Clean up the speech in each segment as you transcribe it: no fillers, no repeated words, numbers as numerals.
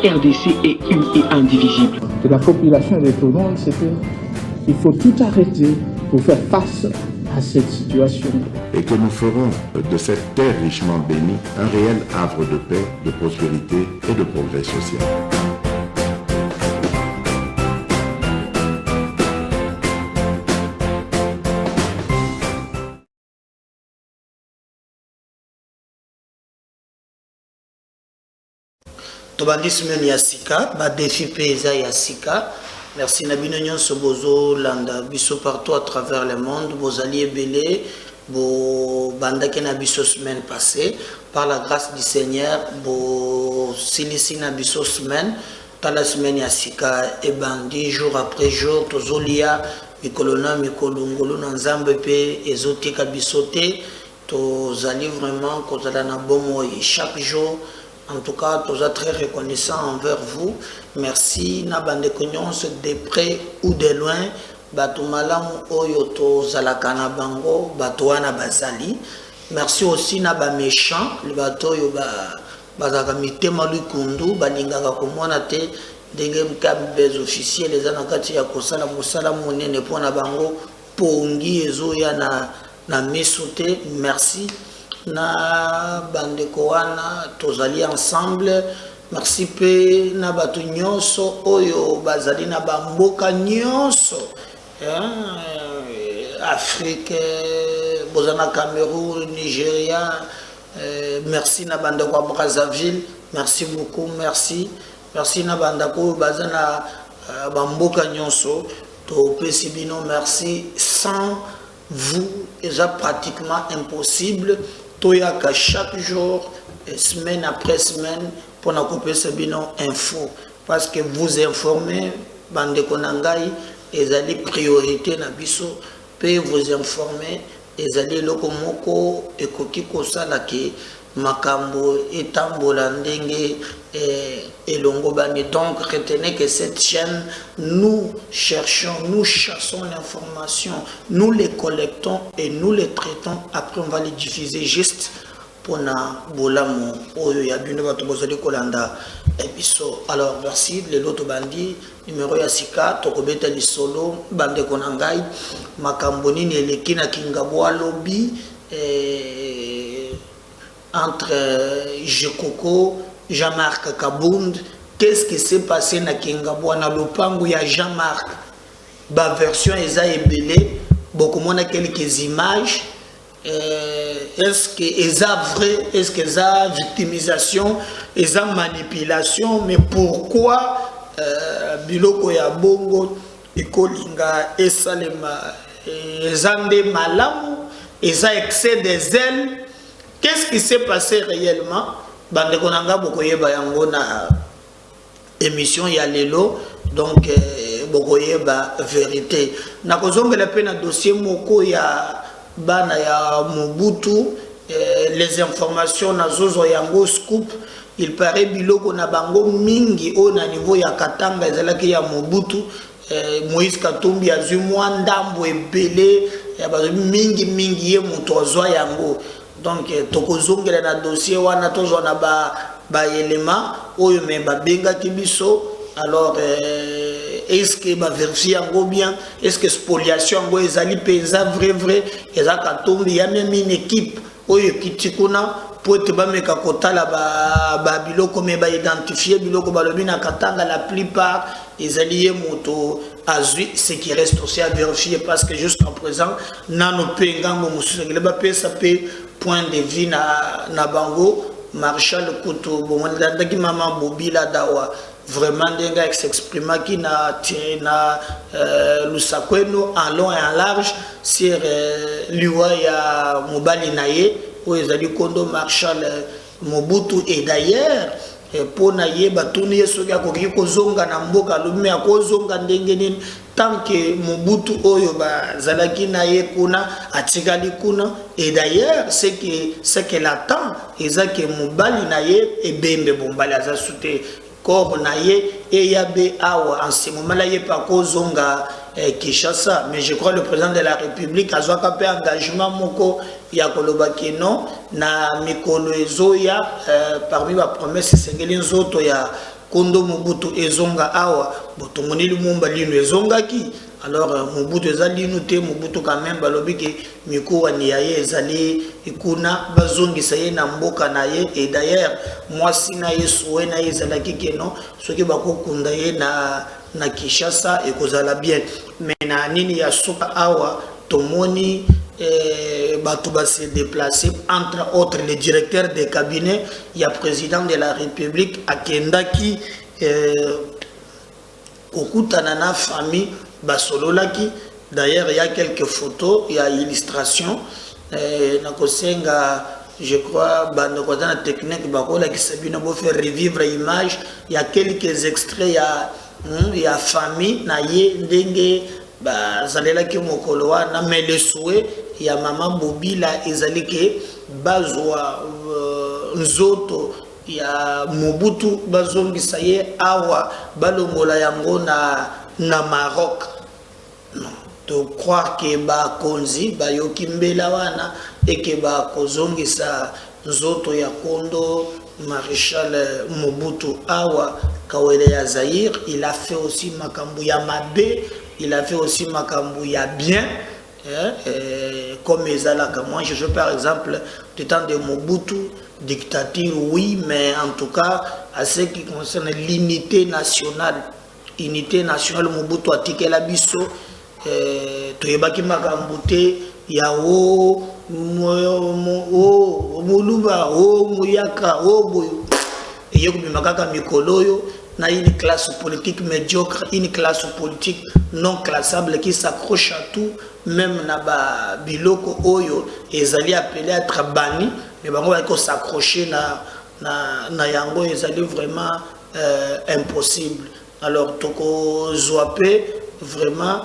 RDC est une et indivisible. De la population de tout le monde, c'est qu'il faut tout arrêter pour faire face à cette situation. Et que nous ferons de cette terre richement bénie un réel havre de paix, de prospérité et de progrès social. Tobandi semaine ya sika, ba défi paysa ya sika. Merci Nabino Nyon Sobozo Landa biso partout à travers le monde, vos alliés belés, vos bandaki na biso semaine passée par la grâce du Seigneur, vos silisi na biso semaine, dans la semaine ya sika et bandi jour après jour tozolia mikolona mikolongolo na nzambe pe ezotika bisote tozali vraiment kozala na bomo chaque jour. En tout cas, nous sommes très reconnaissants envers vous. Merci, Nabande Konyons, de près ou de loin. Batumalamu Oyoto Zalakana Bango, Batouana Bazali. Merci aussi Naba Méchant, le bateau Yoba Bazakamite Malukundu, Balingaka Komonate, Dengem Kabez officiers, les Anakati Yakosala Moussala Mounene Pona Bango, Pongi Ezoya na Mesute. Merci. Na bandeko wana tozali ensemble. Merci pe na batu nyonso oyo bazali na bamboka nyonso Afrique, bozana Cameroun, Nigeria. Merci na bandeko Brazzaville. Merci beaucoup, merci. Merci na bandeko bazana bamboka nyonso to pesibino. Merci. Sans vous, c'est pratiquement impossible. Toyaka chaque jour, semaine après semaine, pour nous couper ce bilan info. Parce que vous informez, bande konangai, et allez priorité na biso, peut vous informer, et allez lokomoko, et kokiko salake, makambo, et tambolandenge, et longobani. Donc, retenez que cette chaîne, nous cherchons, nous chassons l'information, nous les collectons et nous les traitons. Après, on va les diffuser juste pour na bolamo. Alors, merci. Les autres bandits, numéro Yasika, Tokobeta Lisolo, Bande Konangai, Makamboni, Nelekina Kingabwa Lobby, entre Jekoko, Jean-Marc Kabound. Qu'est-ce qui s'est passé na Kingabwa na lopango ya Jean-Marc? Ba version eza ebele, beaucoup mona quelques images. Est-ce que eza vrai? Est-ce que eza victimisation? Eza manipulation? Mais pourquoi biloko ya bongo ekolinga esalema eza nde malamu? Eza excès des ailes? Qu'est-ce qui s'est passé réellement? Bande konanga bokoyeba yango na émission ya lelo, donc bokoyeba vérité. Na kozongela pe na dossier moko ya bana ya Mobutu, les informations na zozo yango scoop. Il paraît biloko na bango mingi o na niveau ya Katanga ezalaki ya Mobutu. Moïse Katumbi azwi mwa ndambo ebele ya mingi mingi ye moto azwa yango. Donc, tokozongela na dossier wana tozona ba élément oyo me ba benga kibiso. Alors, est-ce que ba vérifier yango bien? Est-ce que spoliation yango ezali penza vrai eza Katumbi? Ya même une équipe oyo kitikuna pour te ba meka kotala ba biloko me ba identifier biloko balobi na Katanga. La plupart ezali ye moto azui, ce qui reste aussi à vérifier parce que jusqu'à présent nano pengango mususu ba pesa pe point de vue na bango. Marshal Koutou bomandaki maman Bobila Dawa vraiment denga s'exprima qui na Lusakweno en long et en large sur liwa ya mobali naye où ezali kondo Marshal Mobutu. Et d'ailleurs pour naye batuni yesoka koki kozonga na mboka lume akozonga ndenge nini tant que Mobutu oyo bazalaki naye kuna atikali kuna. Et d'ailleurs c'est que l'attend ezake mobali naye ebembe bombali azasute corps naye et yabe awa en ce moment là yé pas kozonga Kinshasa. Mais je crois le président de la République a zwaka pe engagement moko ya kolobaki non na mikolo ezoya parmi ba promesse sengeli nzoto ya kondo Mobutu ezonga awa botomoni lumumba lino ezongaki alors Mobutu ezali noté Mobutu quand même balobi ke mikuwa ni yaye ezali ikuna bazongisa ye na mboka na ye et d'ailleurs moi sina ye souhait na ye ezalaki keno soki bakokunda ye na Kinshasa ekozala bien mais na nini ya soka awa tomoni Batou se déplacer, entre autres le directeur des cabinets, il y a le président de la République, Akendaki, Okutanana famille, Basololaki. D'ailleurs, il y a quelques photos, il y a illustrations. Je crois, dans la technique, qui s'est faire revivre l'image. Il y a quelques extraits, il y a famille, Dengue. Zalela ki mokolo wana mais le souhait ya maman Bobila ezali ke bazwa nzoto ya Mobutu bazongisa ye awa balongola yango na Maroc. Non, de croire que ba konzi ba yokimbela wana et que ba kozongisa nzoto ya kondo Maréchal Mobutu awa kawele ya Zaïre. Il a fait aussi makambu ya mabe. Il a fait aussi makambu ya bien, comme Ezalaka. Moi, je joue par exemple du temps de Mobutu, dictature, oui, mais en tout cas, à ce qui concerne l'unité nationale, Mobutu a tiqué la biso, Toyebaki Makambute, Yao, Moluba, Mouyaka, Boyo, et Yokubi Makaka Mikoloyo. Na une classe politique médiocre, une classe politique non classable qui s'accroche à tout, même na ba biloko oyo ezali appelé à être banni, mais bango va s'accrocher na yango ezali vraiment impossible. Alors toko zoapé vraiment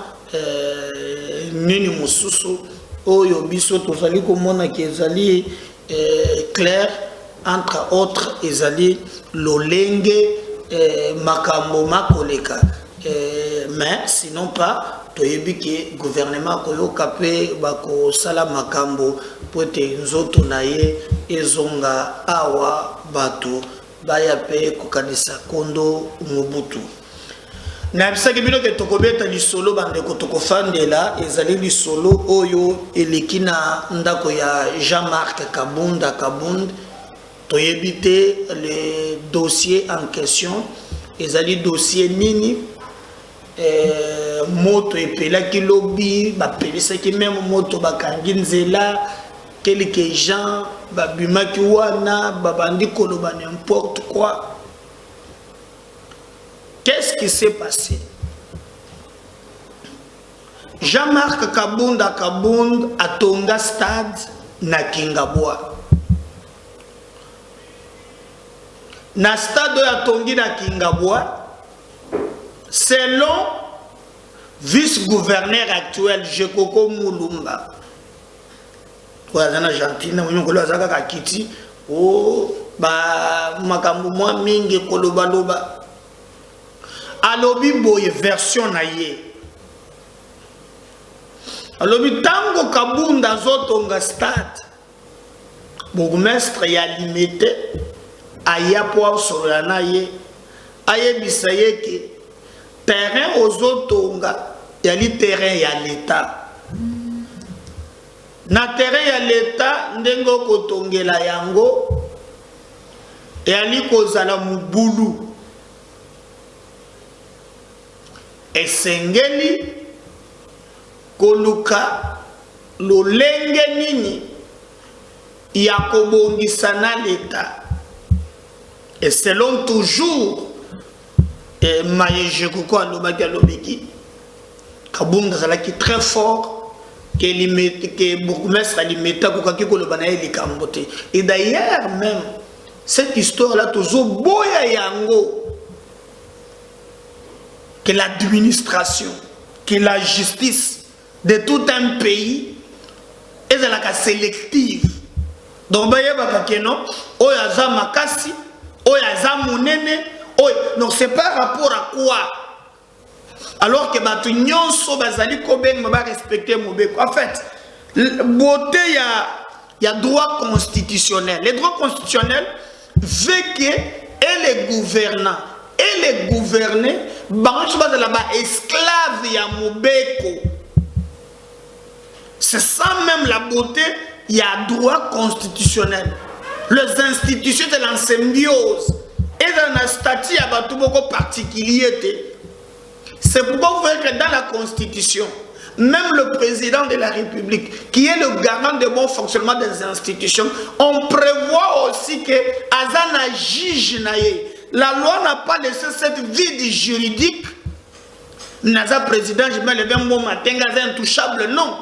nini mususu oyo biso tozali komona ki ezali clair, entre autres ezali lolenge makambo makoleka mais sinon pas toyebi ke gouvernement koyoka pe bako sala makambo pote nzoto na ye ezonga awa bato baya pe kokanisa kondo Mobutu na bisaki bino ke tokobeta lisolo bandeko tokofandela ezali lisolo oyo elikina ndako ya Jean-Marc Kabunda to éviter le dossier en question. Ils allaient dossier nini moto epela ki lobby ba pelisa ki même moto ba kanginzela quelques gens ba bimaki wana ba bandi koloba n'importe quoi. Qu'est-ce qui s'est passé? Jean-Marc Kabunda atonga stade na Kingabwa. Na stade ya tongi na Kingabwa, selon vice-gouverneur actuel Jekoko Mulumba, Argentine, Kiti, makambu mwa mingi koloba alobi boye version na ye. Alobi tango Kabunda zotonga stade, bourgmestre ya limité aya po sorana ye aye bisaye ke terrain ozotonga yali terrain ya l'état na terrain ya l'état ndengo kotongela yango yali kozala mubulu esengeli koluka lolenge nini ya kobongisa na l'état. Et selon toujours Maye Jekoko alobaki alobiki Kabunda zalaki très fort que bourgmestre alimeta kokaki koloba na ye likambo te. Et d'ailleurs même cette histoire là toujours boya yango que l'administration, que la justice de tout un pays est la sélective. Donc baye bakakeno oyaza makasi oyaza munene donc c'est par rapport à quoi? Alors que batu nyonso bazali kobeng maba respecter mobeko. En fait, beauté y a droit constitutionnel. Les droits constitutionnels veut que et les gouvernants et et les gouverner, esclaves ya Mobeko. C'est ça même la beauté, il y a droit constitutionnel. Les institutions de la symbiose et dans un statut à beaucoup particulier. C'est pourquoi vous voyez que dans la Constitution, même le président de la République, qui est le garant de bon fonctionnement des institutions, on prévoit aussi que Azana juge naye. La loi n'a pas laissé cette vide juridique. Naza président, je mets le bien mot matin, Gaza intouchable, non.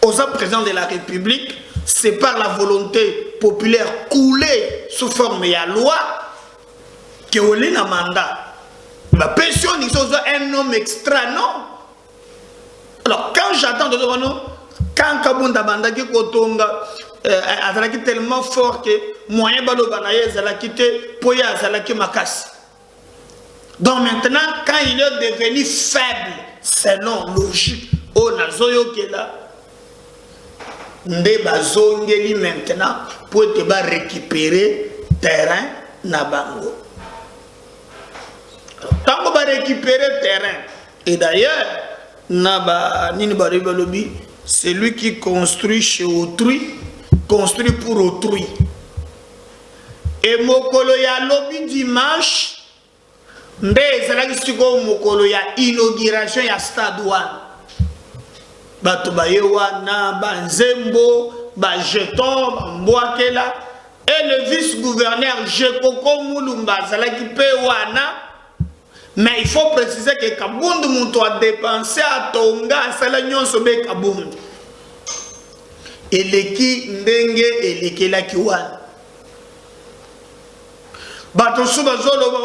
Aux président de la République, c'est par la volonté populaire coulée sous forme de loi que on a un mandat. Ma pension, il un homme extra, non. Alors, quand j'attends de nous, quand Kabunda Banda qui kotonga, est tellement fort que moyen balo banaye zalaki te poya zalaki makasi. Donc maintenant, quand il est devenu faible, selon logique, on a zoyo qui est là, nde bazongeli maintenant pour te récupérer terrain na bango. Tant qu'on va récupérer terrain, et d'ailleurs, c'est lui qui construit chez autrui, construit pour autrui. Et mokolo ya lobby dimanche, nde ezalaki mokolo ya inauguration ya stade wana. Bato baye wana, banzembo, bajeton, bambwakela, et le vice-gouverneur Jekoko Moulumba azalaki pe wana. Mais il faut préciser que Kabund Mouto a dépensé à Tonga, à Salagnon Sobe Kabund. Et l'équipe Ndenge et l'équipe Lakiwan. Bato Souba Zolo,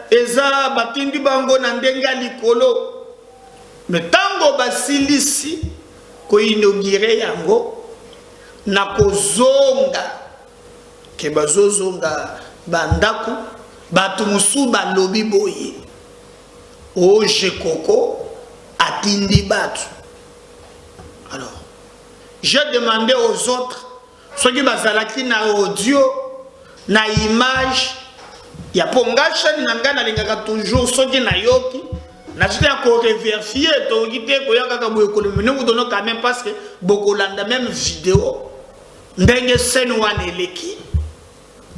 Eza Batindi Bango Nandenga Likolo. Mais tango basilisi, ko inauguré yango, na ko zonga, ke bazo zonga bandaku. Batumusu ba lobi boye o Jekoko atindi batu. Alors j'ai demandé aux autres ceux qui bazalaki na audio na image ya ponga chaîne nangana lingaka toujours ceux qui na yoki na tita ko vérifier to gite ko yaka boye ko menu ko dono quand même parce que beaucoup landa même vidéo ndenge scène wana eleki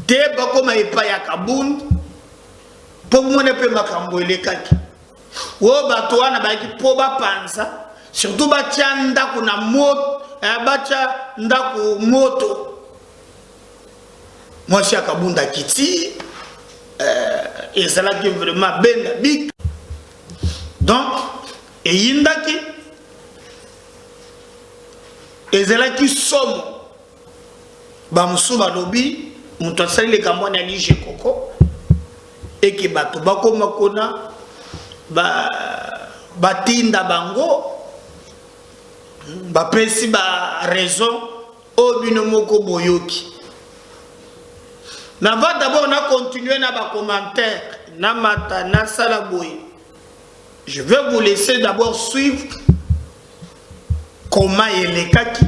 de bako ma epa ya Kabund. Pour moi, ne peut pas camboyer kaki. Ou bato wana baki po ba panza, surtout batia ndaku na moto, batia ndaku moto. Moi, je suis à Kabunda Kiti, et c'est là qui est vraiment ben big. Donc, et yindaki, et c'est là qui somme. Bamsou balobi, mutosali le Cameroun ali Jekoko. Et que bato bako makona batinda bango ba pesi ba raison au binomoko boyoki. Mais avant d'abord on a continué na ba commentaire na mata na salaboy. Je vais vous laisser d'abord suivre comment elekaki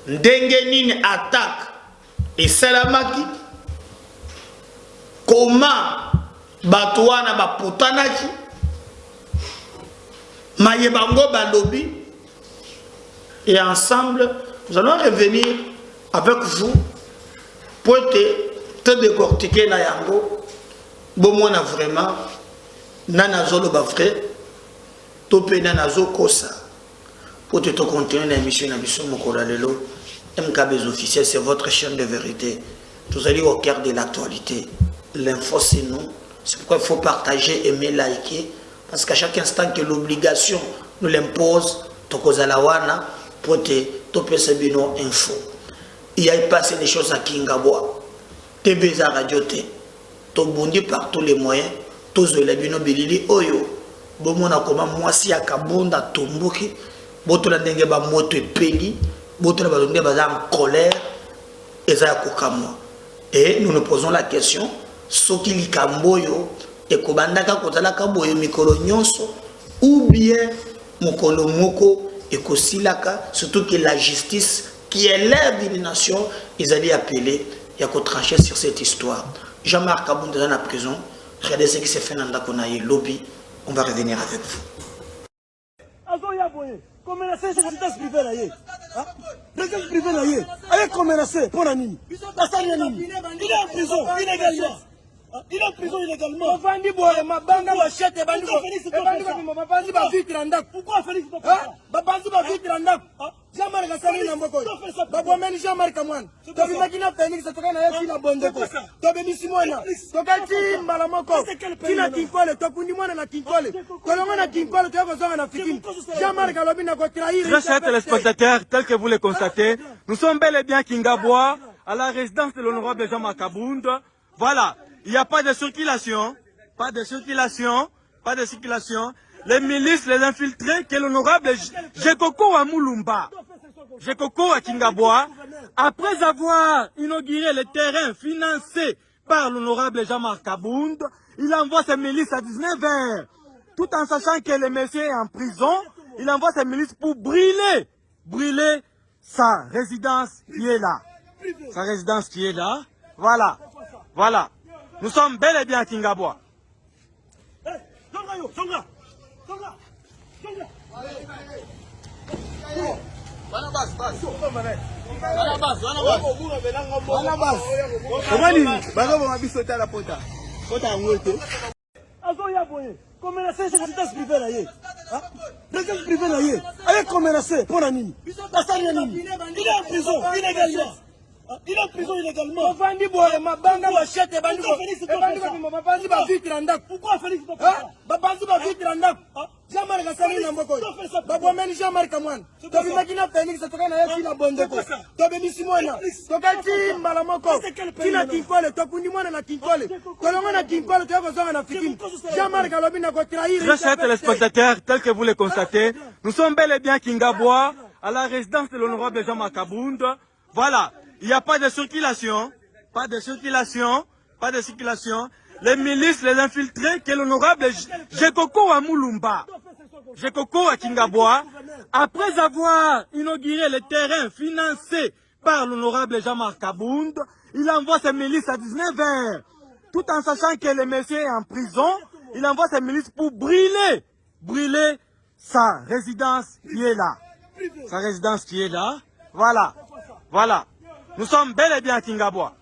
ndenge nini attaque et salamaki. Comment Batouana ba potanaki Mayebango balobi, et ensemble nous allons revenir avec vous pour te décortiquer na yango. Bon moi na vraiment nanazolo ba vrai topé nanazo kosa pour te continuer l'émission na biso mokola lelo. MKB officiel, c'est votre chaîne de vérité. Vous allez au cœur de l'actualité. L'info c'est nous. C'est pourquoi il faut partager, aimer, liker. Parce qu'à chaque instant que l'obligation nous l'impose, Tokozalawana, pour te toper ce bino info. Il y a passé des choses à Kingaboa. TBZ Radio T. Tobundi par tous les moyens. Tous les bino bilili oyo. Bomona koma mwasi ya kabunda tomboki. Boto la ndenge ba moto epeli. Boto la ndenge ba en colère. Eza ya kokamwa. Et nous nous posons la question. Soki likamboyo ekobandaka kozala kaboyo mikolo nyonso ou bien mokolo moko ekosilaka, surtout que la justice qui élève une nation ils allaient appeler et à trancher sur cette histoire. Jean-Marc Kabund dans la prison. Regardez ce qui s'est fait dans le lobby. On va revenir avec vous. Comme la résidence privée là, résidence privée là, avec comme pour la nuit. Il est en prison illégalement. Il est en prison illégalement. On va dire ma bande machette et bande pourquoi Félix Babanzi va vite randa. Jean-Marc Assali Namboko. Babouameni Jean-Marc Amouane. Tobi Makina Phoenix, Toka na Yaki na Bondeko. Tobi Misimona. Toka Ti Malamoko. Tina Kinkole, Tokundi Mwana na Kinkole. Kolongo na Kinkole, Toka Zonga na Fikini. Jean-Marc Alobi na trahir. Très chers téléspectateurs, tel que vous le constatez, nous sommes bel et bien à Kingabois, à la résidence de l'honorable Jean-Marc Kabund. Voilà, il n'y a pas de circulation, pas de circulation, pas de circulation. Les milices, les infiltrés, que l'honorable Jekoko à Moulumba, Jekoko à Kingabois, après avoir inauguré le terrain financé par l'honorable Jean-Marc Kabund, il envoie ses milices à 19h, tout en sachant que le monsieur est en prison, il envoie ses milices pour brûler sa résidence qui est là. Sa résidence qui est là, voilà, voilà. Nous sommes bel et bien à Kingabois. Comme la résidence privée là, résidence privée là, avec comme pour la nuit. Il est en prison illégalement. Il est en prison illégalement. On va dire ma bande machette et bande pourquoi Félix Babanzi va vite randa. Jean-Marc Assali Namboko. Babouameni Jean-Marc Amouane. Tobi Makina Phoenix, Toka na Yaki na Bondeko. Tobi Misimona. Toka Ti Malamoko. Tina Kinkole, Tokundi Mwana na Kinkole. Kolongo na Kinkole, Toka Zonga na Fikini. Jean-Marc Alobi na trahir. Très chers téléspectateurs, tel que vous le constatez, nous sommes bel et bien à Kingabois, à la résidence de l'honorable Jean-Marc Kabund. Voilà, il n'y a pas de circulation, pas de circulation, pas de circulation. Les milices, les infiltrés, que l'honorable Jekoko à Moulumba, Jekoko à Kingabois, après avoir inauguré le terrain financé par l'honorable Jean-Marc Kabund, il envoie ses milices à 19h, tout en sachant que le monsieur est en prison, il envoie ses milices pour brûler sa résidence qui est là. Sa résidence qui est là, voilà, voilà. Nous sommes bel et bien à Kingabois.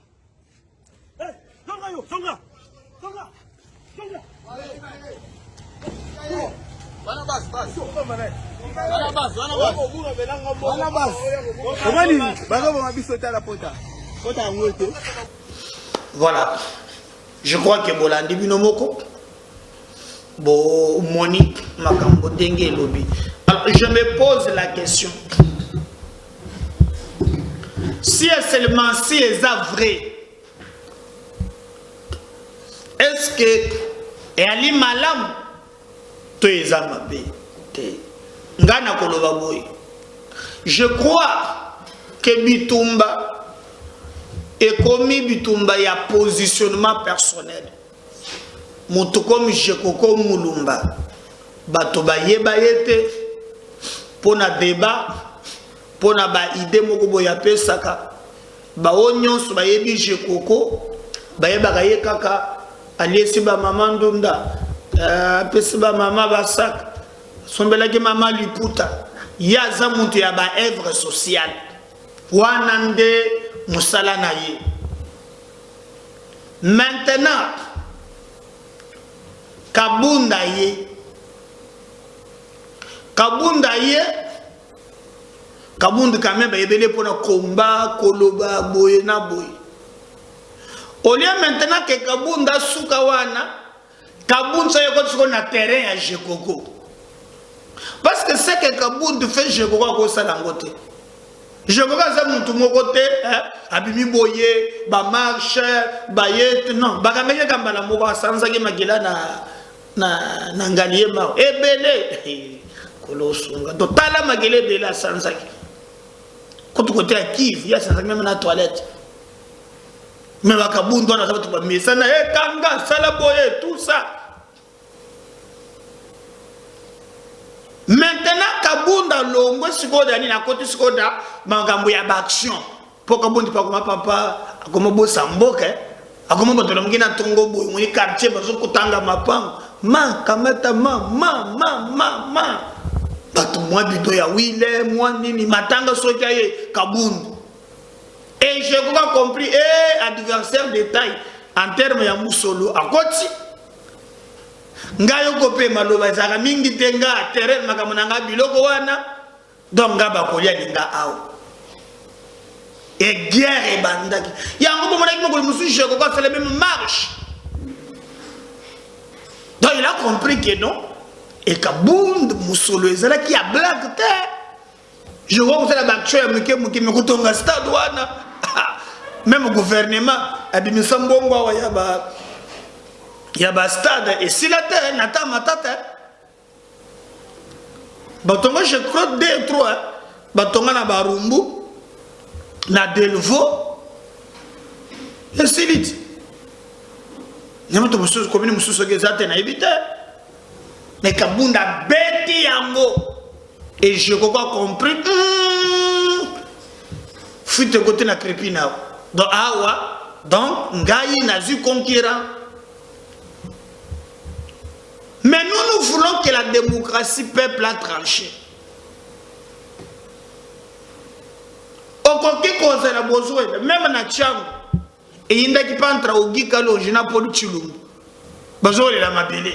Voilà. Je crois que Bolandi Binomoko, Monique Makambo Dengue Lobby. Alors, je me pose la question. Si seulement si c'est vrai, est-ce que Ali Malam je crois que Bitumba est commis Bitumba il y a positionnement personnel. Moto comme Jekoko Moulumba bato ba yeba yete pona débat pona ba idée moko boya pesaka ba onyonso ba yebi Jekoko ba yeba kaye kaka aliesi ba mama ndunda pesi ba mama basak sombela ke mama liputa yaza muntu ya ba œuvre sociale wana nde musala na ye. Maintenant Kabunda ye Kabunda quand même ebele pona komba koloba boye na boye. Au lieu maintenant que Kabunda suka wana Kabunda yoko na terrain ya Jekoko. Parce que c'est que Kabunda fait Jekoko ko salangote. Jekoko za muntu mokote abimi boye ba marche ba yete non ba kameye kambala moko asanza ke magela na ngaliye ma ebele kolosunga totala magele bele asanza ke kotu kote ya Kivu ya asanza même na toilette. Mais Kabunda na sababu ba misana kanga sala boye tout ça. Maintenant Kabunda longo sikoda ni na kote sikoda magambo ya action pour Kabunda pa koma papa akoma bosa mboka Akoma bato na mungina tongo boy moni quartier bazo kotanga mapango ma kamata ma bato mwa bido ya wile mwa nini matanga soki aye Kabundu. Et j'ai compris adversaire de taille en termes ya musolo akoti ngayo kope maloba zaka mingi tenga terrain makamonanga biloko wana donc ngaba kolia linga awo et guerre et bandaki yango bomona ki mokolo musu je ko c'est la même marche. Donc il a compris que non et Kabundu musolo ezala ki a blague te. Je vois que c'est la baction muke me kotonga stade wana même au gouvernement abimisa mbongo ya ba stade et si la terre nata matata batonga je crois 2 3 batonga na Barumbu na Delvaux et Siliti nyamato mususu commune mususu gezate na ebite mais Kabunda beti yango et je crois compris fuite côté na crépina donc awa donc ngai nazu conquérant. Mais nous voulons que la démocratie peuple a tranché. Au coquet cause la besoin même na Tchang et inda qui pantra au gikalo jina polu chilumbu besoin la mabele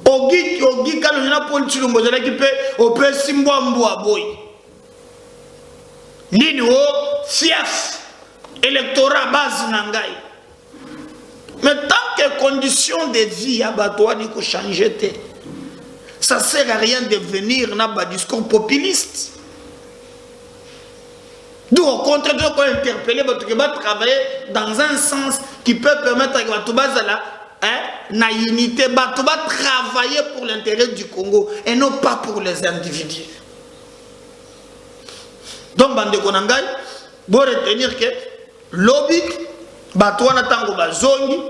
au gikalo jina polu chilumbu jana qui peut au peu simbwa boy nini o fief électorat base nangai. Mais tant que conditions de vie à Batoa n'y ko changer, ça ne sert à rien de venir dans un discours populiste. D'où au contraire, nous avons interpellé travailler dans un sens qui peut permettre à Batoba la unité, Batoba travailler pour l'intérêt du Congo et non pas pour les individus. Donc, Bande Konangai, vous retenir que lobby, Batouana Tango Bazongi,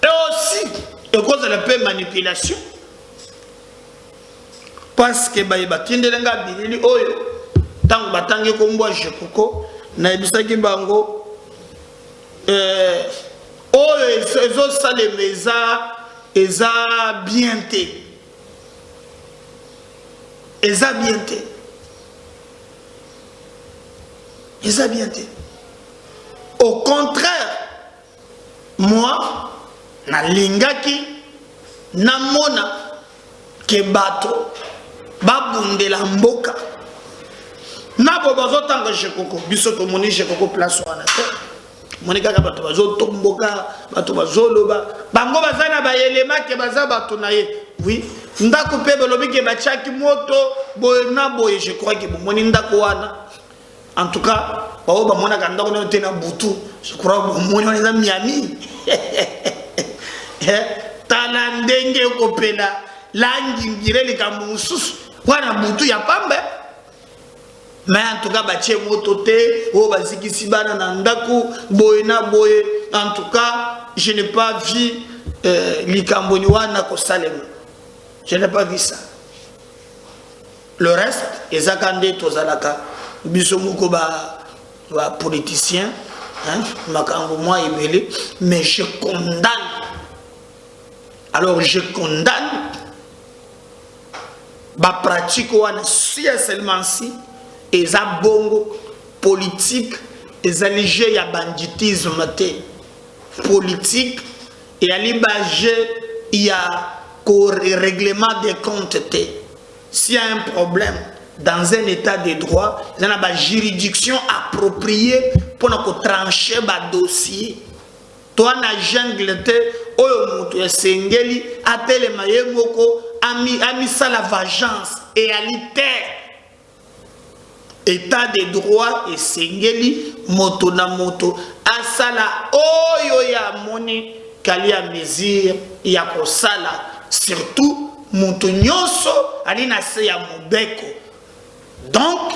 et aussi, à cause de la paix manipulation, parce que Baïbatine de Lenga Bilili Oyo, Tango Batangi Kombo Jekoko, Naibisaki Bango, Oyo, Ezo Salemeza, Eza Bienté, Eza Bienté. Eza Bienté. Au contraire, moi, na lingaki, na mona, ke bato, babunde la mboka. Na bobazo tanga Jekoko, bisoto moni Jekoko place wana te. Moni kaka bato bazo tomboka, bato bazo loba. Bango bazana ba elema ke baza bato na ye. Oui, ndako pe belobi ke bachaki moto, boye na boye, je crois que moni ndako wana. En tout cas, je crois que mon est dans Miami. Talandenge kopela, langingire les kamousus. Wana butu ya pambe. Mais en tout cas, bache motote, o baziki sibana nandaku, boyena boye. En tout cas, je n'ai pas vu l'ikamboni wana ko salem. Je n'ai pas vu ça. Le reste, ezakande tozalaka. Bisomoko ba politicien, mais je condamne. Alors je condamne ba pratique wana seulement si eza bongo politique eza léger ya banditisme te politique et alibaje ya règlement des comptes te. S'il y a un problème dans un état de droit, il y a une juridiction appropriée pour trancher le dossier. Toi, na jungle te, oyo mutu esengeli, atele mayemoko, ami sa la vengeance et alitaire. État de droit esengeli, moto na moto, asala oyo ya moni, kali ya mesure, ya kosala, surtout, moto nyonso, alina se ya mobeko. Donc,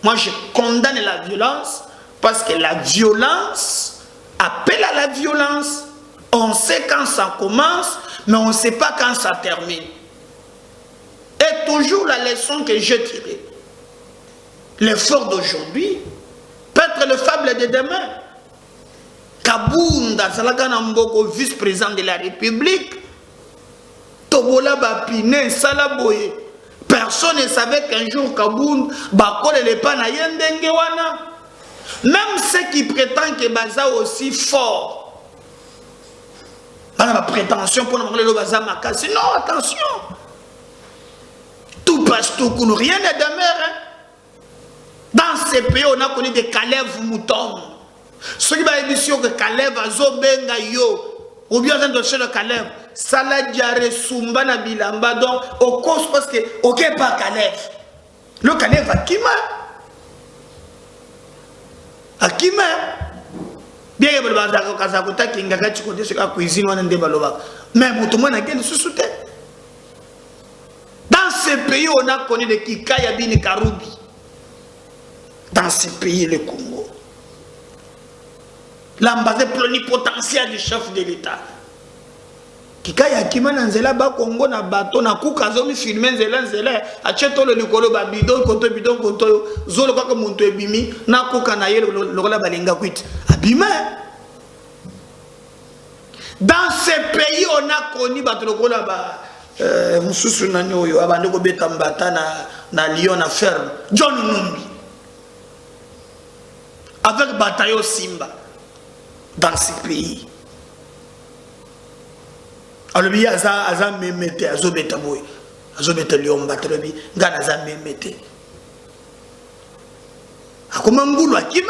moi je condamne la violence parce que la violence appelle à la violence. On sait quand ça commence, mais on ne sait pas quand ça termine. Et toujours la leçon que j'ai tirée. L'effort d'aujourd'hui peut être le fable de demain. Kabunda Salaka Namboko, vice-président de la République, Tobola Bapine, Salaboye. Personne ne savait qu'un jour Kabunda Bakole le pana yendengewana. Même ceux qui prétendent que Baza aussi fort. Dans la prétention pour nous parler de Baza Makasi. Non, attention. Tout passe tout court, rien n'est demeure. Dans ces pays, on a connu des Kalev moutons. Ceux qui ont dit que Kalev a zobenga yo, ou bien un dossier de Kalev, Salah Diaré Sumba na Bilamba, donc au cause parce que, ok, pas Kalev. Le Kalev a qui Akima bien que le Kazakota qui n'a pas de ce la cuisine ou un débat. Mais tout le monde a gagné sous tête. Dans ces pays, on a connu des Kikaya Bini Karoubi. Dans ces pays, le Congo. L'ambassade plénipotentiaire du chef de l'État. Kikaya Kima Nanzela ba Congo na bateau na kukazomi filmer nzela acheto le likolo ba bidon koto zolo kwa muntu ebimi na kuka na yelo lokola balinga kwit abima. Dans ces pays on a connu bato lokola ba mususu na nyoyo abande ko beta mbata na Lyon na ferme John Numbi avec bataillon Simba dans ces pays. Alors il y a un mémete, azobeta boy, azobeta lion batrebi, gana za mémete. Akoma ngulu akime.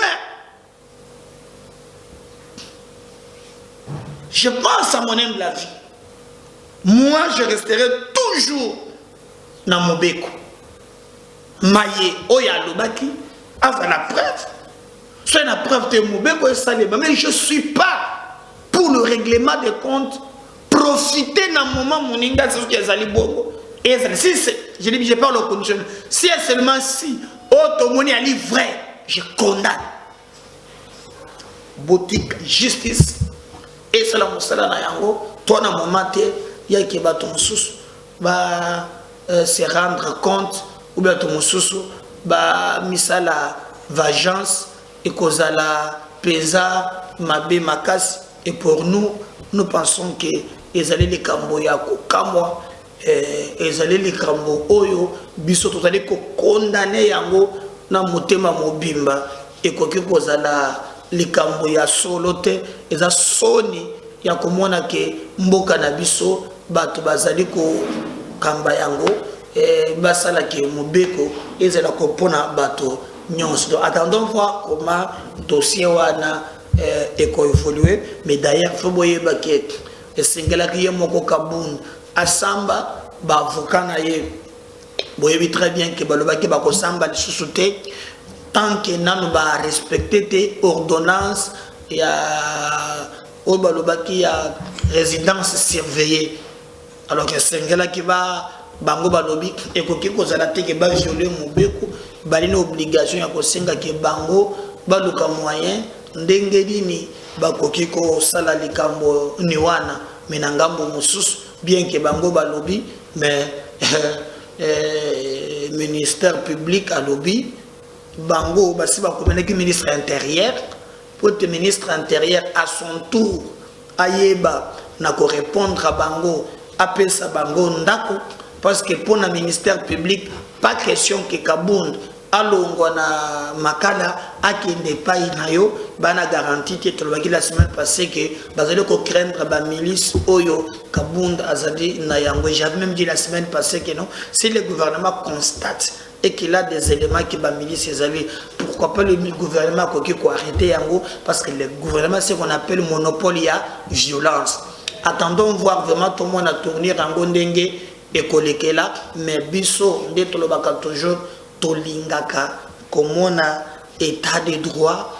Je pense à mon humble avis. Moi, je resterai toujours dans mon beko. Maye oya lobaki, avant la preuve. C'est la preuve de mon beko et salé. Mais je ne suis pas pour le règlement des comptes. Profiter d'un moment mon inga c'est ce qui est allé bongo et si je dis je parle au condition si est seulement si automoni ali vrai je condamne boutique justice et cela mosala na yango toi na momate ya ke bato mususu ba se rendre compte ou bien to mususu ba misala vengeance et kozala pesa mabe makasi et pour nous pensons que ils allaient les cambo ya kokamwa ils allaient les cambo oyo biso to allaient condamner yango na motema mobimba et koki kozala les cambo ya solote eza soni ya komona ke mboka na biso bato bazali ko kamba yango basala ke mobeko ezala ko pona bato nyonso. Donc attendons voir comment dossier wana évoluer, mais d'ailleurs il faut boyer baquet et singela qui est moko Kabunda asamba ba avocat na ye boyebi très bien que balobaki ba ko samba sous-souté tant que nanu ba respecter tes ordonnances ya o balobaki ya résidence surveillée alors que singela qui va bango balobi ekoki kozala te ke ba violer mobeko bali na obligation ya ko senga ke bango baluka moyen ndenge nini bakoki ko sala likambo ni wana mena ngambo mususu bien que bango balobi mais ministère public a lobby bango basi bakomenaki ministre intérieur pour le ministre intérieur à son tour ayeba na ko répondre à bango apesa bango ndako parce que pour le ministère public pas question que Kabunda alongwa na makala akende pai na yo bana garantie te tolobaki la semaine passée que bazali ko craindre ba milice oyo Kabunda azali na yango. J'avais même dit la semaine passée que non, si le gouvernement constate et qu'il a des éléments qui ba milice ezali, pourquoi pas le gouvernement qui ko arrêter yango parce que le gouvernement c'est qu'on appelle monopole ya violence. Attendons voir vraiment tout le monde a tourner en ndenge et kolekela mais biso nde tolobaka toujours tolingaka comme on a état de droit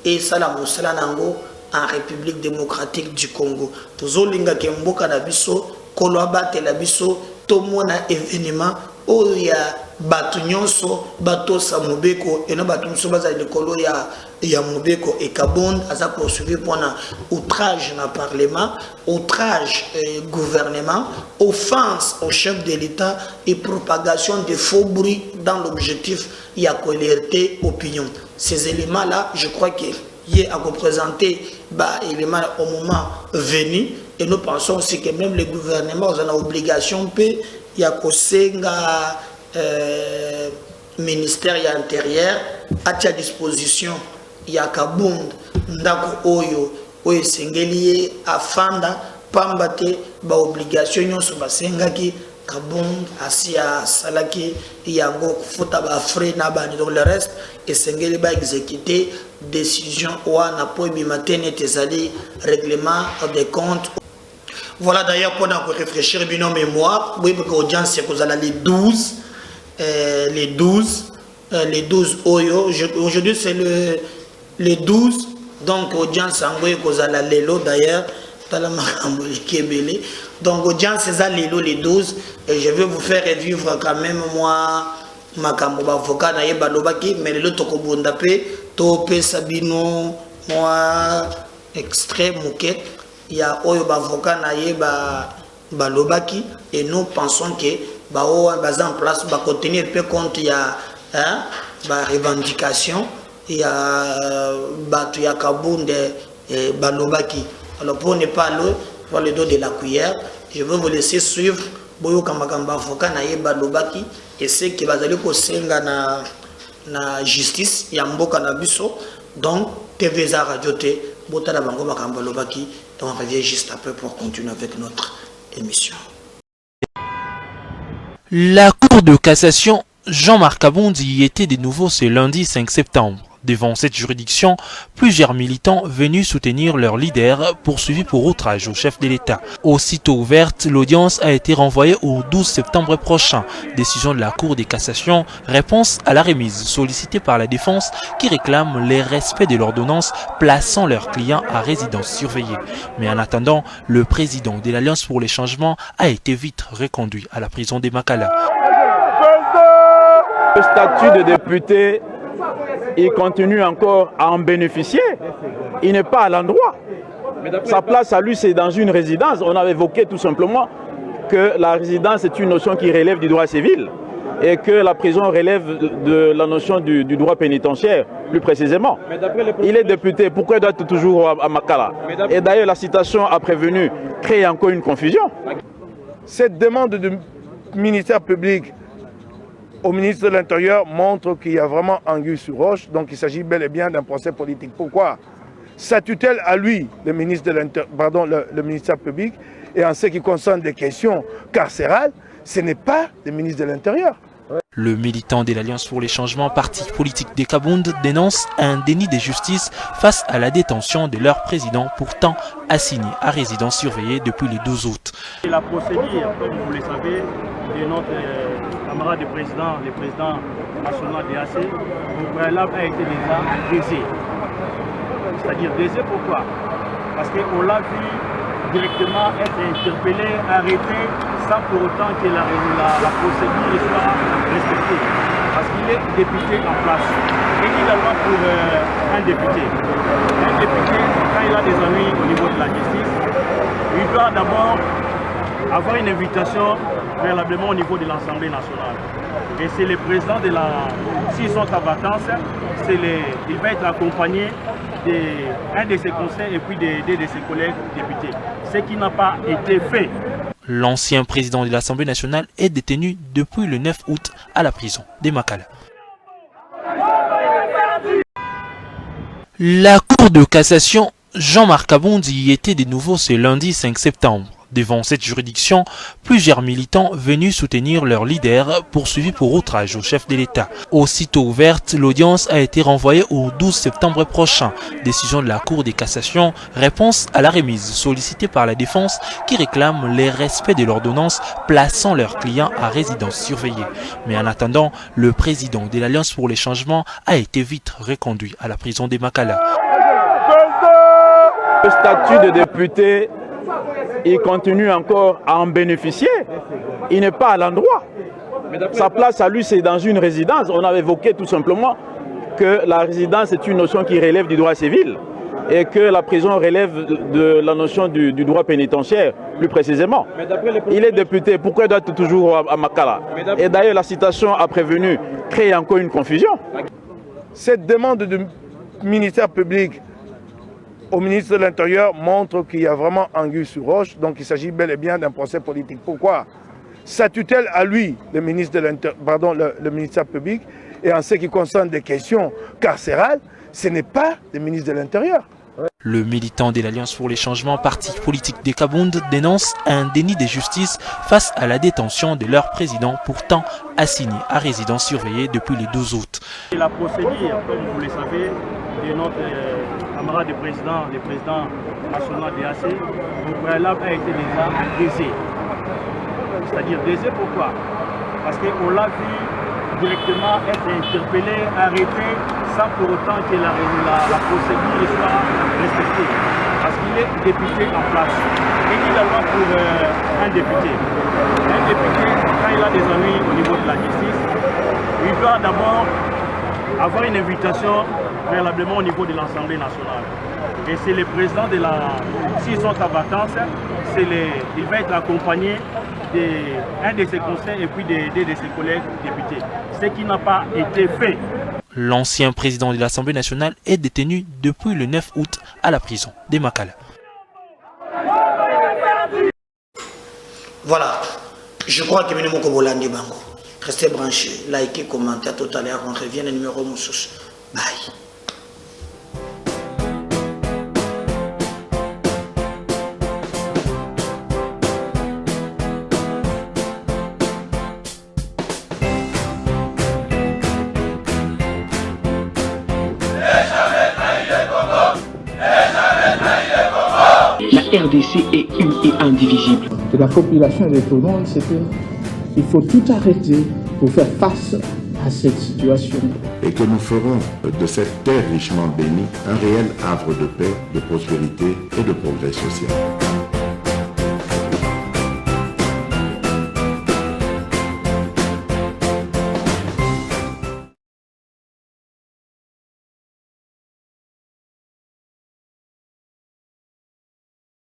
et ça la mosala nango en République démocratique du Congo tozolinga ke mboka na biso kolwabate la biso to mona événement oya bato nyonso bato sa mobeko et no bato nyonso baza likolo ya mobeko et Kabunda aza poursuivi pour outrage na parlement, outrage gouvernement, offense au chef de l'État et propagation de faux bruits dans l'objectif il y a alerter opinion. Ces éléments là je crois que il a représenté l'élément au moment venu. Et nous pensons aussi que même le gouvernement a l'obligation, il y a ministère de l'Intérieur à disposition. Il y a Kabound, Ndako Oyo, Oyo Sengeli, Afanda, Pambate, obligation sur Basengaki, Kabound, Asia, Salaki, Yango, Futaba, Fré, Nabani, donc le reste, et Sengeli va exécuter décision ou à Napo, Bimaten et Tezali, règlement des comptes. Voilà d'ailleurs pendant que réfléchir bien en mémoire, oui, parce que l'audience c'est que vous allez les 12 Oyo, aujourd'hui c'est les 12, donc audience en gros que vous allez l'élo d'ailleurs, donc audience c'est les 12, et je vais vous faire revivre quand même moi, Makambo avocat naye balobaki, mais le tokobundape, tope Sabino, moi extrait Mouquet. Il y a Oyo Bavoka Naye Balobaki et nous pensons que en place va contenir peu compte il y a revendication il y a Kabound et Balobaki. Alors pour ne pas voir le dos de la cuillère, je vais vous laisser suivre Boyo Kamakamba Avoka Naye Balobaki et c'est qui va aller kosenga na justice ya mboka na biso donc TVza Radio T Botala Bango Makamba Balobaki. Donc on revient juste après pour continuer avec notre émission. La Cour de cassation, Jean-Marc Kabound y était de nouveau ce lundi 5 septembre. Devant cette juridiction, plusieurs militants venus soutenir leur leader poursuivis pour outrage au chef de l'État. Aussitôt ouverte, l'audience a été renvoyée au 12 septembre prochain. Décision de la Cour de cassation, réponse à la remise sollicitée par la défense qui réclame le respect de l'ordonnance plaçant leurs clients à résidence surveillée. Mais en attendant, le président de l'Alliance pour les changements a été vite reconduit à la prison de Makala. Le statut de député, il continue encore à en bénéficier. Il n'est pas à l'endroit. Sa place à lui, c'est dans une résidence. On avait évoqué tout simplement que la résidence est une notion qui relève du droit civil et que la prison relève de la notion du droit pénitentiaire, plus précisément. Il est député, pourquoi il doit être toujours à Makala? Et d'ailleurs, la citation a prévenu crée encore une confusion. Cette demande du ministère public au ministre de l'Intérieur montre qu'il y a vraiment anguille sur roche, donc il s'agit bel et bien d'un procès politique. Pourquoi? Sa tutelle à lui, le ministère public, et en ce qui concerne des questions carcérales, ce n'est pas le ministre de l'Intérieur. Le militant de l'Alliance pour les changements, parti politique des Kabound, dénonce un déni de justice face à la détention de leur président, pourtant assigné à résidence surveillée depuis le 12 août. La procédure, comme vous le savez, de notre camarade de président, le président national de l'AC, au préalable a été déjà baisé. C'est-à-dire baisé pourquoi? Parce qu'on l'a vu directement être interpellé, arrêté, sans pour autant que la procédure soit respectée. Parce qu'il est député en place. Et il a loi pour un député. Un député, quand il a des ennuis au niveau de la justice, il doit d'abord avoir une invitation préalablement au niveau de l'Assemblée nationale. Et c'est le président de la... S'ils sont en vacances, il va être accompagné d'un de ses conseils et puis deux de ses collègues députés. Ce qui n'a pas été fait. L'ancien président de l'Assemblée nationale est détenu depuis le 9 août à la prison de Makala. La Cour de cassation, Jean-Marc Kabound y était de nouveau ce lundi 5 septembre. Devant cette juridiction, plusieurs militants venus soutenir leur leader poursuivis pour outrage au chef de l'État. Aussitôt ouverte, l'audience a été renvoyée au 12 septembre prochain. Décision de la Cour de cassation, réponse à la remise sollicitée par la défense qui réclame le respect de l'ordonnance plaçant leurs clients à résidence surveillée. Mais en attendant, le président de l'Alliance pour les changements a été vite reconduit à la prison de Makala. Le statut de député, il continue encore à en bénéficier. Il n'est pas à l'endroit. Sa place à lui, c'est dans une résidence. On avait évoqué tout simplement que la résidence est une notion qui relève du droit civil et que la prison relève de la notion du droit pénitentiaire, plus précisément. Il est député, pourquoi il doit être toujours à Makala? Et d'ailleurs, la citation a prévenu crée encore une confusion. Cette demande du ministère public au ministre de l'Intérieur montre qu'il y a vraiment anguille sur roche, donc il s'agit bel et bien d'un procès politique. Pourquoi? Sa tutelle à lui, le ministère public, et en ce qui concerne des questions carcérales, ce n'est pas le ministre de l'Intérieur. Le militant de l'Alliance pour les changements parti politique des Kabound dénonce un déni de justice face à la détention de leur président, pourtant assigné à résidence surveillée depuis le 12 août. La procédure, comme vous le savez, de notre camarade de président, le président national DAC, au préalable a été déjà désé. C'est-à-dire désé pourquoi? Parce qu'on l'a vu directement être interpellé, arrêté, sans pour autant que la procédure soit respectée. Parce qu'il est député en place. Également pour un député. Un député, quand il a des ennuis au niveau de la justice, il doit d'abord avoir une invitation préalablement au niveau de l'Assemblée nationale. Et c'est le président de la... S'ils sont en vacances, il va être accompagné d'un de ses conseils et puis de ses collègues députés. Ce qui n'a pas été fait. L'ancien président de l'Assemblée nationale est détenu depuis le 9 août à la prison de Makala. Voilà, je crois que Minimo Kobolandi Bango. Restez branchés, likez, commentez, à tout à l'heure, on revient au numéro Moussous. Bye. La RDC est une et indivisible. De la population et de tout le monde, c'est qu'il faut tout arrêter pour faire face à cette situation. Et que nous ferons de cette terre richement bénie un réel havre de paix, de prospérité et de progrès social.